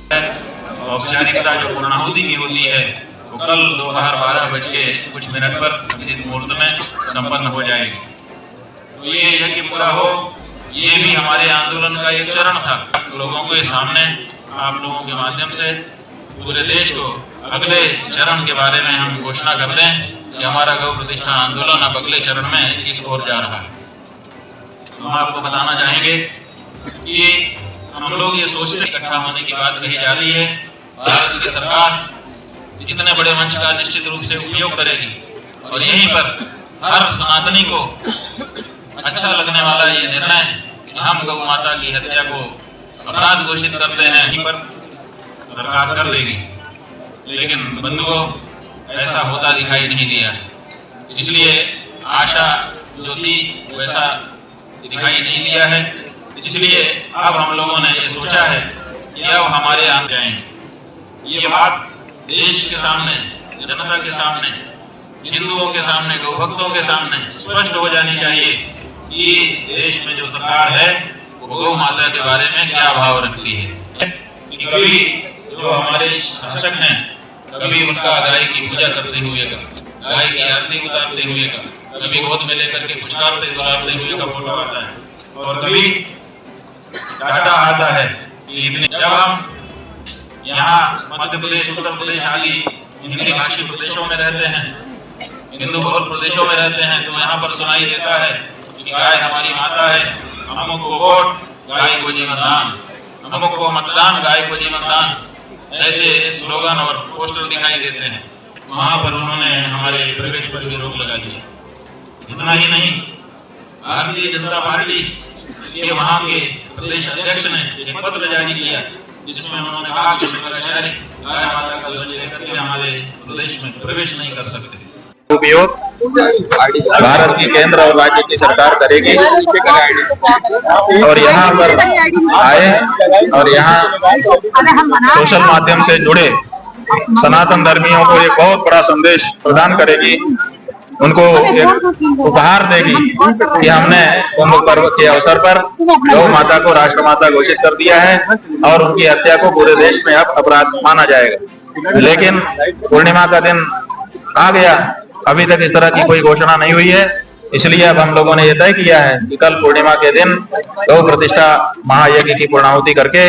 औपचारिकता जो पूर्णाहुति की होती है वो कल दोपहर 12 कुछ मिनट पर निश्चित मुहूर्त में संपन्न हो जाएगी। तो ये यज्ञ पूरा हो, ये भी हमारे आंदोलन का एक चरण था। लोगों के सामने आप लोगों के माध्यम से पूरे देश को अगले चरण के बारे में हम घोषणा कर दें कि हमारा गौ प्रतिष्ठा आंदोलन अब अगले चरण में किस ओर जा रहा है। हम आपको बताना चाहेंगे कि हम लोग ये सोचते इकट्ठा होने की बात कही जा रही है। भारत की सरकार इतने बड़े मंच का निश्चित रूप से उपयोग करेगी और यहीं पर हर सनातनी को अच्छा लगने वाला ये निर्णय कि हम गौ माता की हत्या को अपराध घोषित करते हैं, यहीं पर सरकार कर देगी। लेकिन बंधुओं, ऐसा होता दिखाई नहीं दिया। इसलिए आशा जो थी वैसा दिखाई नहीं दिया है। इसलिए अब हम लोगों ने ये सोचा है कि अब हमारे आगे जाएंगे। ये बात देश के सामने, जनता के सामने, हिंदुओं के सामने, गौ भक्तों के सामने स्पष्ट हो जानी चाहिए कि देश में जो सरकार है वो गौ माता के बारे में क्या भाव रखती है। कि कभी जो हमारे शासक हैं, कभी उनका गाय की पूजा करते हुए का, गाय की आरती उतारते हुए का, कभी गोद में लेकर के पुचकारते उतारते हुए का फोटो आता है और कभी डाटा आता है कि इतने। जब हम यहाँ मध्य प्रदेश, उत्तर प्रदेश आदि हिंदी भाषी प्रदेशों में रहते हैं, हिंदू बहुल प्रदेशों में रहते हैं, तो यहाँ पर सुनाई देता है कि गाय हमारी माता है, अमुक को वोट, गाय को जीवन दान, अमुक को मतदान, गाय को जीवन दान, ऐसे स्लोगन और पोस्टर दिखाई देते हैं। वहाँ पर उन्होंने हमारे प्रवेश पर भी रोक लगा दी। इतना ही नहीं, भारतीय जनता पार्टी के वहाँ के प्रदेश अध्यक्ष ने एक पत्र जारी किया जिसमें उन्होंने कहा कि शंकराचार्य गाय माता का ध्वज लेकर के हमारे प्रदेश में प्रवेश नहीं कर सकते। उपयोग भारत की केंद्र और राज्य की सरकार करेगी और यहाँ पर आए और यहाँ सोशल माध्यम से जुड़े सनातन धर्मियों को एक बहुत बड़ा संदेश प्रदान करेगी। उनको एक उपहार देगी कि हमने कुंभ पर्व के अवसर पर गौ माता को राष्ट्रमाता घोषित कर दिया है और उनकी हत्या को पूरे देश में अब अपराध माना जाएगा। लेकिन पूर्णिमा का दिन आ गया, अभी तक इस तरह की कोई घोषणा नहीं हुई है। इसलिए अब हम लोगों ने यह तय किया है कि कल पूर्णिमा के दिन गौ प्रतिष्ठा महायज्ञ की पूर्णाहुति करके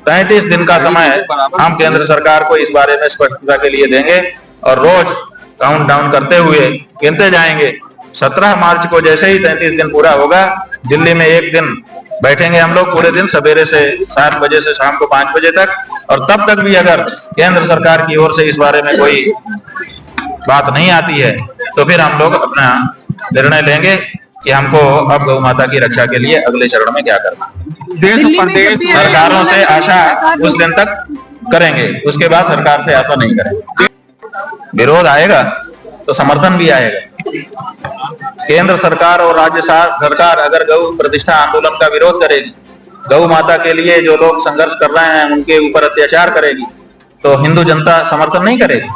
33 दिन का समय हम केंद्र सरकार को इस बारे में स्पष्टता के लिए देंगे और रोज काउंट डाउन करते हुए गिनते जाएंगे। 17 मार्च को जैसे ही 33 दिन पूरा होगा, दिल्ली में एक दिन बैठेंगे हम लोग पूरे दिन, सवेरे से 7 बजे से शाम को 5 बजे तक। और तब तक भी अगर केंद्र सरकार की ओर से इस बारे में कोई बात नहीं आती है तो फिर हम लोग अपना निर्णय लेंगे कि हमको अब गौ माता की रक्षा के लिए अगले चरण में क्या करना। देश प्रदेश सरकारों से आशा उस दिन तक करेंगे, उसके बाद सरकार से आशा नहीं करेंगे। विरोध आएगा तो समर्थन भी आएगा। केंद्र सरकार और राज्य सरकार अगर गौ प्रतिष्ठा आंदोलन का विरोध करेगी, गौ माता के लिए जो लोग संघर्ष कर रहे हैं उनके ऊपर अत्याचार करेगी, तो हिंदू जनता समर्थन नहीं करेगी।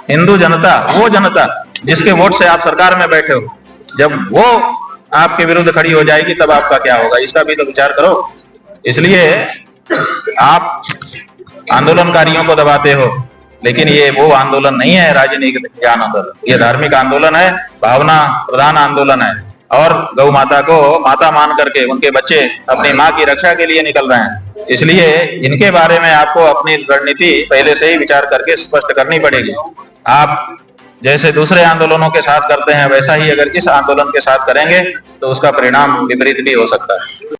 हिंदू जनता, वो जनता जिसके वोट से आप सरकार में बैठे हो, जब वो आपके विरुद्ध खड़ी हो जाएगी तब आपका क्या होगा, इसका भी तो विचार करो। इसलिए आप आंदोलनकारियों को दबाते हो, लेकिन ये वो आंदोलन नहीं है राजनीतिक ज्ञान आंदोलन, ये धार्मिक आंदोलन है, भावना प्रधान आंदोलन है। और गौ माता को माता मान करके उनके बच्चे अपनी माँ की रक्षा के लिए निकल रहे हैं। इसलिए इनके बारे में आपको अपनी रणनीति पहले से ही विचार करके स्पष्ट करनी पड़ेगी। आप जैसे दूसरे आंदोलनों के साथ करते हैं वैसा ही अगर इस आंदोलन के साथ करेंगे तो उसका परिणाम विपरीत भी हो सकता है।